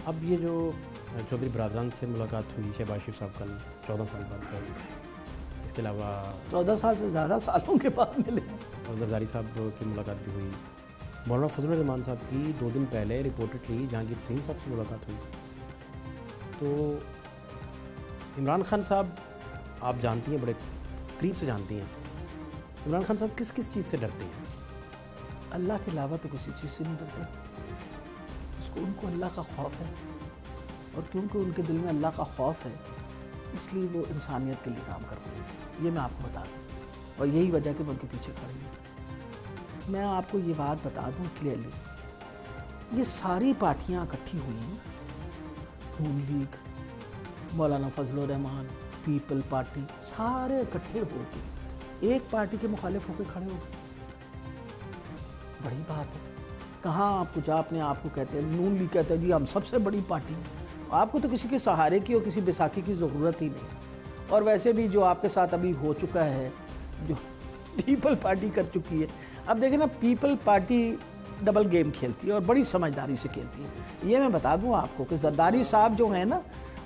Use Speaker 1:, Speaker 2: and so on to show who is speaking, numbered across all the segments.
Speaker 1: اب یہ جو چودھری برادران سے ملاقات ہوئی شہباز شریف صاحب کل 14 سال بعد کل، اس کے علاوہ
Speaker 2: 14 سال سے زیادہ سالوں کے بعد ملے،
Speaker 1: اور زرداری صاحب کی ملاقات بھی ہوئی، مولانا فضل الرحمان صاحب کی 2 دن پہلے رپورٹڈلی جہانگیر ترین صاحب سے ملاقات ہوئی. تو عمران خان صاحب آپ جانتی ہیں، بڑے قریب سے جانتی ہیں، عمران خان صاحب کس کس چیز سے ڈرتے ہیں؟
Speaker 2: اللہ کے علاوہ تو کسی چیز سے نہیں ڈرتے. ان کو اللہ کا خوف ہے، اور کیونکہ ان کے دل میں اللہ کا خوف ہے اس لیے وہ انسانیت کے لیے کام کرتے ہیں. یہ میں آپ کو بتا دوں، اور یہی وجہ کہ میں ان کے پیچھے کھڑی ہوں. میں آپ کو یہ بات بتا دوں کلیئرلی، یہ ساری پارٹیاں اکٹھی ہوئی ہیں، نون لیگ، مولانا فضل الرحمان، پیپل پارٹی، سارے اکٹھے ہو کے ایک پارٹی کے مخالف ہو کے کھڑے ہو گئے. بڑی بات ہے. کہاں آپ کچھ اپنے آپ کو کہتے ہیں، نون لیگ کہتے ہیں جی ہم سب سے بڑی پارٹی ہیں. تو آپ کو تو کسی کے سہارے کی اور کسی بیساکھی کی ضرورت ہی نہیں. اور ویسے بھی جو آپ کے ساتھ ابھی ہو چکا ہے، جو پیپل پارٹی کر چکی ہے، اب دیکھیں نا، پیپل پارٹی ڈبل گیم کھیلتی ہے اور بڑی سمجھداری سے کھیلتی ہے. یہ میں بتا دوں آپ کو کہ زرداری صاحب جو ہیں نا،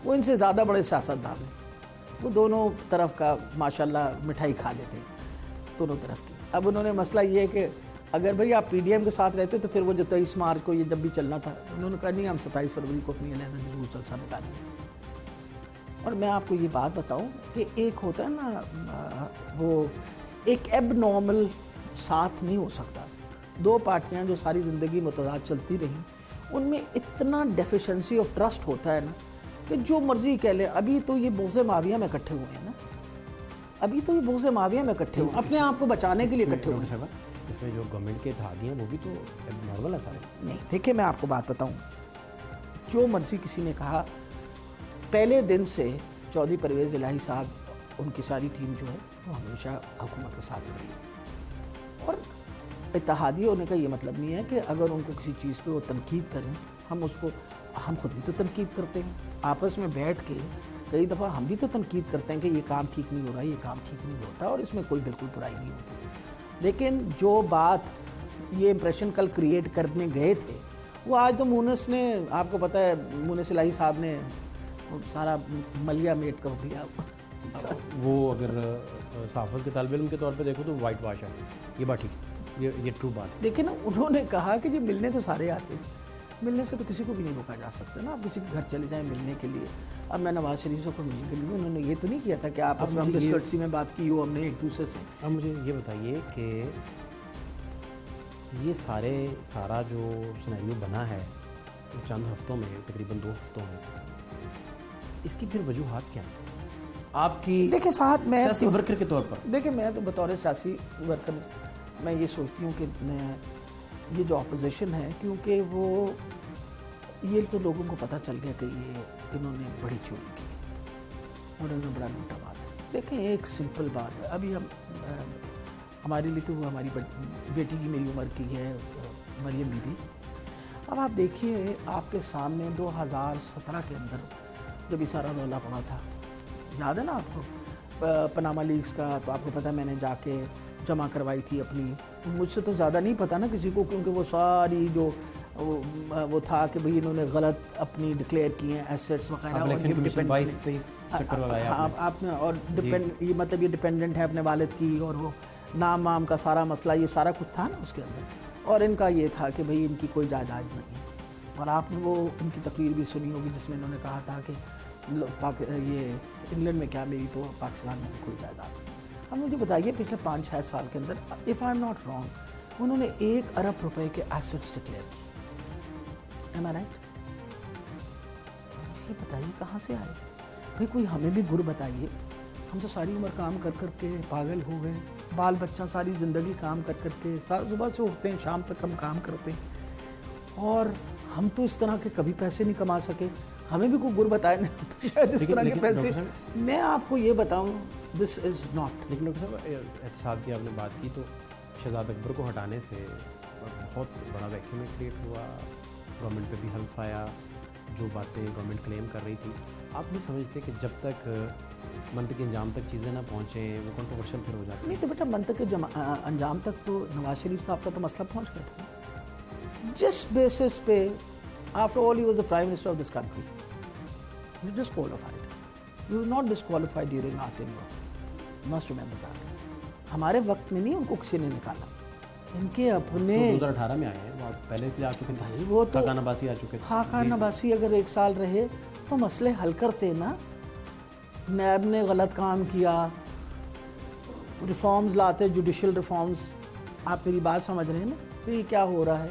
Speaker 2: وہ ان سے زیادہ بڑے سیاستدان ہیں. وہ دونوں طرف کا ماشاءاللہ مٹھائی کھا لیتے ہیں، دونوں طرف کی. اب انہوں نے مسئلہ یہ ہے کہ اگر بھئی آپ پی ڈی ایم کے ساتھ رہتے تو پھر وہ جو 23 مارچ کو یہ جب بھی چلنا تھا، انہوں نے کہا نہیں، ہم 27 فروری کو اپنی علیحدہ جلوس جلسہ نکالیں گے. اور میں آپ کو یہ بات بتاؤں کہ ایک ہوتا ہے نا، وہ ایک ایب نارمل ساتھ نہیں ہو سکتا. 2 پارٹیاں جو ساری زندگی متضاد چلتی رہیں، ان میں اتنا ڈیفیشنسی آف ٹرسٹ ہوتا ہے نا کہ جو مرضی کہہ لیں. ابھی تو یہ بغض معاویہ میں اکٹھے ہوئے ہیں نا، ابھی تو یہ بغض معاویہ میں اکٹھے ہوئے، اپنے آپ کو بچانے کے لیے اکٹھے ہوئے ہیں.
Speaker 1: اس میں جو گورنمنٹ کے اتحادی ہیں وہ بھی تو نارمل ہے سارے.
Speaker 2: نہیں، دیکھیں میں آپ کو بات بتاؤں، جو مرضی کسی نے کہا، پہلے دن سے چودھری پرویز الہی صاحب، ان کی ساری ٹیم جو ہے وہ ہمیشہ حکومت کے ساتھ رہی ہے. اور اتحادی ہونے کا یہ مطلب نہیں ہے کہ اگر ان کو کسی چیز پہ وہ تنقید کریں، ہم خود بھی تو تنقید کرتے ہیں آپس میں بیٹھ کے. کئی دفعہ ہم بھی تو تنقید کرتے ہیں کہ یہ کام ٹھیک نہیں ہو رہا، یہ کام ٹھیک نہیں ہوتا، اور اس میں کوئی بالکل برائی نہیں ہوتی. لیکن جو بات یہ امپریشن کل کریٹ کرنے گئے تھے، وہ آج تو مونس نے، آپ کو پتہ ہے مونس الہی صاحب نے سارا ملیا میٹ کر دیا.
Speaker 1: وہ اگر صحافت کے طالب علم کے طور پہ دیکھو تو وائٹ واش ہے. یہ بات ٹھیک ہے، یہ ٹرو بات ہے.
Speaker 2: لیکن انہوں نے کہا کہ جی ملنے تو سارے آتے ہیں، ملنے سے تو کسی کو بھی نہیں روکا جا سکتا نا. آپ کسی کے گھر چلے جائیں ملنے کے لیے. اب میں نواز شریف کو ملنے کے لیے، انہوں نے یہ تو نہیں کیا تھا کہ آپس میں ہم ڈسکرٹسی میں بات کی ہو ہم نے ایک دوسرے سے.
Speaker 1: اب مجھے یہ بتائیے کہ یہ سارا جو سینیریو بنا ہے چند ہفتوں میں، تقریباً 2 ہفتوں میں، اس کی پھر وجوہات کیا ہیں آپ کی
Speaker 2: دیکھیں ساتھ میں
Speaker 1: سیاسی ورکر کے طور پر؟
Speaker 2: دیکھیں میں تو بطور سیاسی ورکر میں یہ سوچتی ہوں کہ یہ جو اپوزیشن ہے، کیونکہ وہ یہ تو لوگوں کو پتہ چل گیا کہ انہوں نے بڑی چوری کی اور انہوں نے بڑا لوٹا مارا. دیکھیں ایک سمپل بات ہے، ابھی ہمارے لیے تو وہ ہماری بیٹی کی میری عمر کی ہے، مریم بی بی. اب آپ دیکھیے، آپ کے سامنے 2017 کے اندر جب یہ سارا رولا پڑا تھا، یاد ہے نا آپ کو، پاناما لیکس کا، تو آپ کو پتہ میں نے جا کے جمع کروائی تھی اپنی. مجھ سے تو زیادہ نہیں پتہ نا کسی کو، کیونکہ وہ ساری جو وہ تھا کہ بھئی انہوں نے غلط اپنی ڈکلیئر کیے ہیں ایسیٹس وغیرہ، آپ نے، اور یہ مطلب یہ ڈپینڈنٹ ہے اپنے والد کی، اور وہ نام وام کا سارا مسئلہ، یہ سارا کچھ تھا نا اس کے اندر. اور ان کا یہ تھا کہ بھئی ان کی کوئی جائیداد نہیں ہے. اور آپ نے وہ ان کی تقریر بھی سنی ہوگی جس میں انہوں نے کہا تھا کہ یہ انگلینڈ میں کیا میری تو پاکستان میں کوئی جائیداد نہیں. اب مجھے بتائیے پچھلے 5-6 سال کے اندر، if I am not wrong, انہوں نے 1 ارب روپے کے ایسٹس ڈکلیئر کیے. Am I right? یہ بتائیے کہاں سے آئے بھائی؟ کوئی ہمیں بھی گر بتائیے. ہم تو ساری عمر کام کر کر کے پاگل ہو گئے، بال بچہ ساری زندگی کام کر کر کے، صبح سے اٹھتے ہیں شام تک ہم کام کرتے ہیں، اور ہم تو اس طرح کے کبھی پیسے نہیں کما سکے. ہمیں بھی کوئی گر بتائے نا شاید اس طرح کے پیسے. میں آپ کو یہ بتاؤں، دس از ناٹ.
Speaker 1: لیکن ڈاکٹر صاحب، احتساب کی آپ نے بات کی تو شہزاد اکبر کو ہٹانے سے بہت بڑا ویکیوم کریٹ ہوا، گورنمنٹ پہ بھی حلف آیا. جو باتیں گورنمنٹ کلیم کر رہی تھی، آپ نہیں سمجھتے کہ جب تک منطقی انجام تک چیزیں نہ پہنچیں وہ کنٹروورشل پھر ہو جاتی؟
Speaker 2: نہیں تو بیٹا، منطقی انجام تک تو نواز شریف صاحب کا تو مسئلہ پہنچ گیا تھا. جس بیسس پہ After all, he was the Prime Minister of this country. He was disqualified. He was not disqualified during our tenure. You must remember that. ہمارے وقت میں نہیں ان کو کسی نے نکالا. ان کے اپنے
Speaker 1: 2018 میں آئے ہیں, وہ پہلے سے آ چکے تھے.
Speaker 2: بھائی وہ تو
Speaker 1: خاقان عباسی آ چکے تھے.
Speaker 2: خاقان عباسی اگر 1 سال رہے تو مسئلے حل کرتے نا. نیب نے غلط کام کیا, ریفارمز لاتے, جوڈیشل ریفارمز. آپ میری بات سمجھ رہے ہیں نا, پھر یہ کیا ہو رہا ہے.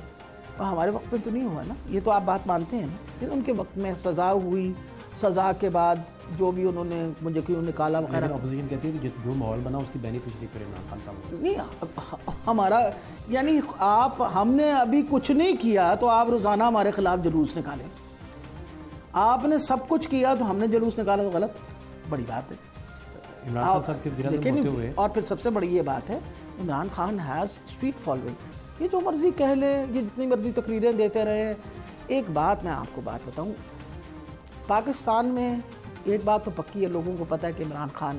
Speaker 2: اور ہمارے وقت میں تو نہیں ہوا نا, یہ تو آپ بات مانتے ہیں نا. پھر ان کے وقت میں سزا ہوئی, سزا کے بعد جو بھی انہوں نے مجھے کیوں نکالا وغیرہ.
Speaker 1: اپوزیشن کہتی ہے کہ جو ماحول بنا اس کی بینیفیشری کرے عمران خان صاحب.
Speaker 2: نہیں ہمارا یعنی ہم نے ابھی کچھ نہیں کیا تو آپ روزانہ ہمارے خلاف جلوس نکالیں. آپ نے سب کچھ کیا تو ہم نے جلوس نکالا تو غلط, بڑی بات ہے.
Speaker 1: عمران خان صاحب کے وزیر اعظم ہوتے ہوئے,
Speaker 2: اور پھر سب سے بڑی یہ بات ہے, Imran Khan has street following. یہ جو مرضی کہہ لے, یہ جتنی مرضی تقریریں دیتے رہے. ایک بات میں آپ کو بات بتاؤں, پاکستان میں ایک بات تو پکی ہے, لوگوں کو پتہ ہے کہ عمران خان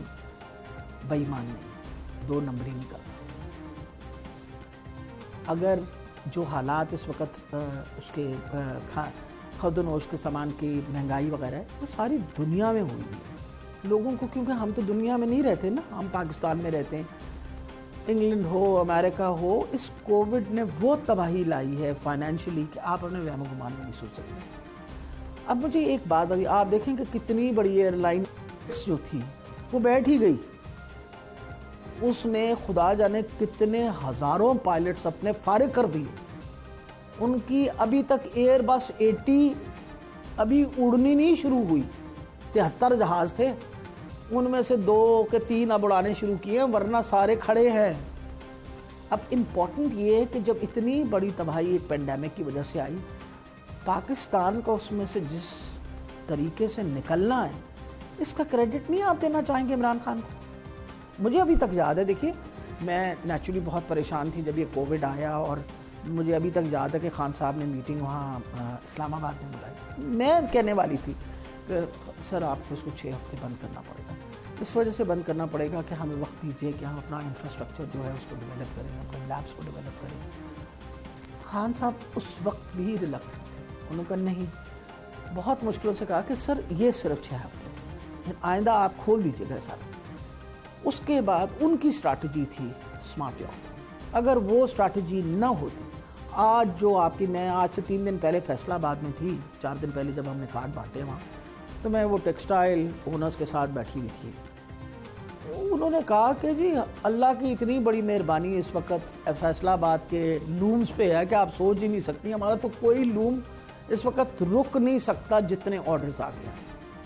Speaker 2: بے ایمان نہیں, 2 نمبری نہیں کرتا. اگر جو حالات اس وقت اس کے خرد و نوش کے سامان کی مہنگائی وغیرہ ہے, وہ ساری دنیا میں ہوئی ہے. لوگوں کو, کیونکہ ہم تو دنیا میں نہیں رہتے نا, ہم پاکستان میں رہتے ہیں. انگلینڈ ہو, امریکہ ہو, اس کووڈ نے وہ تباہی لائی ہے فائنینشلی کہ آپ اپنے وہم و گمان میں نہیں سوچ سکتے. اب مجھے ایک بات ابھی آپ دیکھیں کہ کتنی بڑی ایئر لائن جو تھی وہ بیٹھ ہی گئی. اس نے خدا جانے کتنے ہزاروں پائلٹس اپنے فارغ کر دیے. ان کی ابھی تک ایئر بس 80 ابھی اڑنی نہیں شروع ہوئی. 73 جہاز تھے, ان میں سے 2 کے 3 اب اڑانے شروع کیے, ورنہ سارے کھڑے ہیں. اب امپورٹنٹ یہ ہے کہ جب اتنی بڑی تباہی ایک پینڈیمک کی وجہ سے آئی, پاکستان کو اس میں سے جس طریقے سے نکلنا ہے, اس کا کریڈٹ نہیں آپ دینا چاہیں گے عمران خان کو. مجھے ابھی تک یاد ہے, دیکھیے میں نیچرلی بہت پریشان تھی جب یہ کووڈ آیا, اور مجھے ابھی تک یاد ہے کہ خان صاحب نے میٹنگ وہاں اسلام آباد میں بلائی. میں کہنے والی تھی کہ سر آپ کو اس کو 6 ہفتے بند کرنا پڑے گا. اس وجہ سے بند کرنا پڑے گا کہ ہمیں وقت دیجیے کہ ہم اپنا انفراسٹرکچر جو ہے اس کو ڈیولپ کریں, اپنے لیبس کو ڈیولپ کریں. خان صاحب اس وقت بھی ریلیکٹنٹ تھے. انہوں نے کہا نہیں, بہت مشکلوں سے کہا کہ سر یہ صرف 6 ہفتے, آئندہ آپ کھول دیجیے گا سارا. اس کے بعد ان کی اسٹریٹجی تھی اسمارٹ یارڈ. اگر وہ اسٹریٹجی نہ ہوتی, آج جو آپ کی, میں آج سے 3 دن پہلے فیصلہ آباد میں تھی, 4 دن پہلے جب ہم نے کارڈ بانٹے وہاں, تو میں وہ ٹیکسٹائل اونرز کے ساتھ بیٹھی ہوئی تھی. انہوں نے کہا کہ جی اللہ کی اتنی بڑی مہربانی اس وقت فیصلہ آباد کے لومز پہ ہے کہ آپ سوچ ہی نہیں سکتی. ہمارا تو کوئی لوم اس وقت رک نہیں سکتا جتنے آرڈرز آ گیا.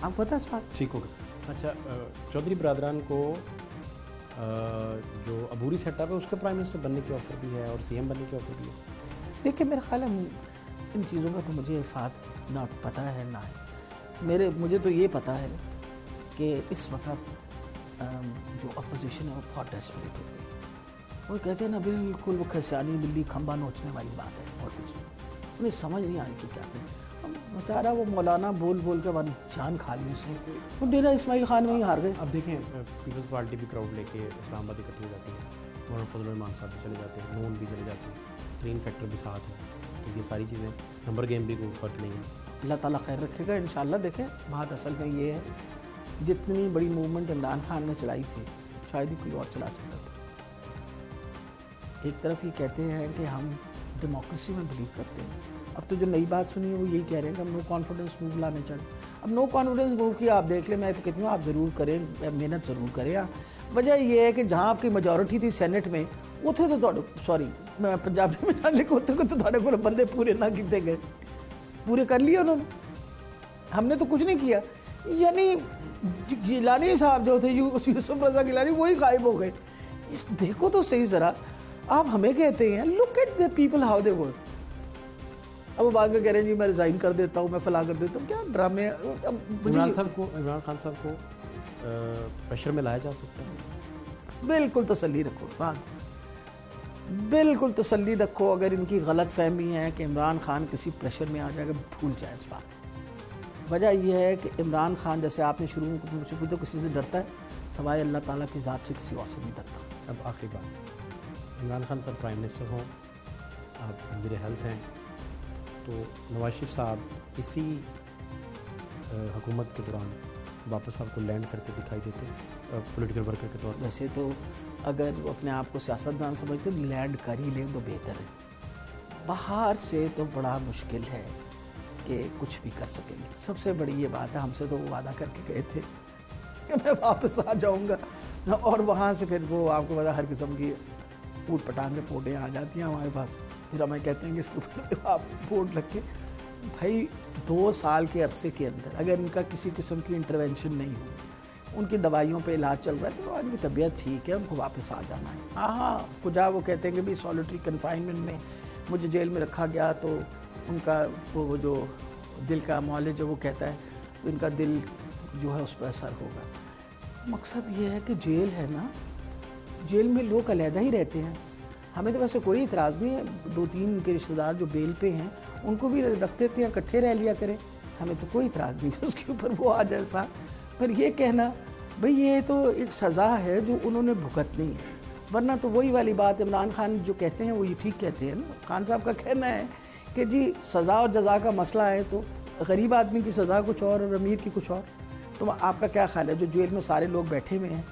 Speaker 2: آپ کو پتہ ہے اس بات؟
Speaker 1: ٹھیک ہوگا. اچھا, چودھری برادران کو جو عبوری سیٹ اپ ہے اس کے پرائم منسٹر بننے کی آفر بھی ہے اور سی ایم بننے کی آفر بھی ہے.
Speaker 2: دیکھیں میرا خیال ہے ان چیزوں کا تو مجھے افاد نہ پتہ ہے نہ ہے. مجھے تو یہ پتہ ہے کہ اس وقت جو اپوزیشن ہے وہ بہت ڈیسپریٹ ہو گئی. وہ کہتے ہیں نا بالکل وہ کھسیانی بلی کھمبا نوچنے والی بات ہے, اور کچھ نہیں. انہیں سمجھ نہیں آئی کہ کیا کریں. بیچارہ وہ مولانا بول بول کے جان کھا لی اس نے. وہ ڈیرہ اسماعیل خان میں ہی ہار گئے.
Speaker 1: اب دیکھیں پیپلز پارٹی بھی کراؤڈ لے کے اسلام آباد اکٹھی ہو جاتی ہے, مولانا فضل الرحمان صاحب بھی چلے جاتے ہیں, نون بھی چلے جاتے ہیں, گرین فیکٹر بھی ساتھ ہے. تو یہ ساری چیزیں, نمبر گیم بھی کوئی فرق نہیں ہے.
Speaker 2: اللہ تعالیٰ خیر رکھے گا انشاءاللہ. دیکھیں بات اصل میں یہ ہے, جتنی بڑی موومنٹ عمران خان نے چلائی تھی شاید ہی کوئی اور چلا سکتا تھا. ایک طرف یہ کہتے ہیں کہ ہم ڈیموکریسی میں بلیو کرتے ہیں, اب تو جو نئی بات سنی ہے وہ یہی کہہ رہے ہیں کہ ہم نو کانفیڈنس موو لانے چاہیے. اب نو کانفیڈنس موو کی آپ دیکھ لیں, میں تو کہتی ہوں آپ ضرور کریں, محنت ضرور کریں. وجہ یہ ہے کہ جہاں آپ کی میجورٹی تھی سینٹ میں, اتنے تو سوری میں پنجابی میں جان لکھو تو تھوڑے کو بندے پورے نہ کیتے گئے, پورے کر لیے انہوں نے. ہم نے تو کچھ نہیں کیا. یعنی گیلانی صاحب جو تھے, یوسف رضا گیلانی, وہی غائب ہو گئے. دیکھو تو صحیح ذرا, آپ ہمیں کہتے ہیں look at the people how they work. اب وہ بعد میں کہہ رہے ہیں جی میں ریزائن کر دیتا ہوں, میں فلاں کر دیتا ہوں. کیا ڈرامے.
Speaker 1: عمران خان صاحب کو پریشر میں لایا جا سکتا ہے.
Speaker 2: بالکل تسلی رکھو بالکل تسلی رکھو. اگر ان کی غلط فہمی ہے کہ عمران خان کسی پریشر میں آ جائے گا, بھول جائیں اس بات. وجہ یہ ہے کہ عمران خان جیسے آپ نے شروع میں پوچھا تو کسی سے ڈرتا ہے سوائے اللہ تعالیٰ کی ذات سے کسی اور سے نہیں ڈرتا.
Speaker 1: اب آخری بات, عمران خان صاحب پرائم منسٹر ہوں, آپ وزیر ہیلتھ ہیں, تو نواز شریف صاحب اسی حکومت کے دوران واپس آپ کو لینڈ کرتے دکھائی دیتے پولیٹیکل ورکر کے طور پر؟
Speaker 2: ویسے تو اگر وہ اپنے آپ کو سیاستدان سمجھتے تو لینڈ کر ہی لیں تو بہتر ہے، باہر سے تو بڑا مشکل ہے کہ کچھ بھی کر سکیں گے. سب سے بڑی یہ بات ہے، ہم سے تو وہ وعدہ کر کے گئے تھے کہ میں واپس آ جاؤں گا، اور وہاں سے پھر وہ آپ کو پتا ہر قسم کی پوٹ پٹان کے پوٹیں آ جاتی ہیں ہمارے پاس. پھر ہمیں کہتے ہیں کہ اس کے اوپر آپ بورڈ رکھ کے بھائی 2 سال کے عرصے کے اندر اگر ان کا کسی قسم کی انٹروینشن نہیں ہو، ان کی دوائیوں پہ علاج چل رہا ہے تو ان کی طبیعت ٹھیک ہے، ان کو واپس آ جانا ہے. ہاں کجا وہ کہتے ہیں کہ بھی سالٹری کنفائنمنٹ میں مجھے جیل میں رکھا گیا تو ان کا وہ جو دل کا معالج ہے وہ کہتا ہے تو ان کا دل جو ہے اس پہ اثر ہوگا. مقصد یہ ہے کہ جیل ہے نا، جیل میں لوگ علیحدہ ہی رہتے ہیں. ہمیں تو ویسے کوئی اعتراض نہیں ہے، 2-3 ان کے رشتہ دار جو بیل پہ ہیں ان کو بھی رکھ دیتے ہیں، اکٹھے رہ لیا کریں، ہمیں تو کوئی اعتراض نہیں ہے اس کے اوپر وہ آ جائے ساتھ. پر یہ کہنا بھئی یہ تو ایک سزا ہے جو انہوں نے بھگتنی ہے، ورنہ تو وہی والی بات عمران خان جو کہتے ہیں وہ یہ ٹھیک کہتے ہیں نا. خان صاحب کا کہنا ہے کہ جی سزا اور جزا کا مسئلہ ہے تو غریب آدمی کی سزا کچھ اور امیر کی کچھ اور. تو آپ کا کیا خیال ہے جو جیل میں سارے لوگ بیٹھے ہوئے ہیں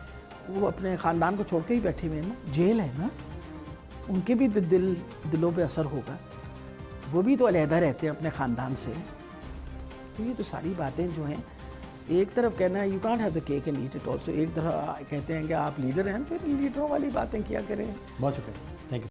Speaker 2: وہ اپنے خاندان کو چھوڑ کے ہی بیٹھے ہوئے ہیں نا، جیل ہے نا، ان کے بھی دلوں پہ اثر ہوگا، وہ بھی تو علیحدہ رہتے ہیں اپنے خاندان سے. تو یہ تو ساری باتیں جو ہیں ایک طرف کہنا ہے you can't have the cake and eat it also, ایک طرف کہتے ہیں کہ آپ لیڈر ہیں پھر لیڈروں والی باتیں کیا کریں.
Speaker 1: بہت شکریہ.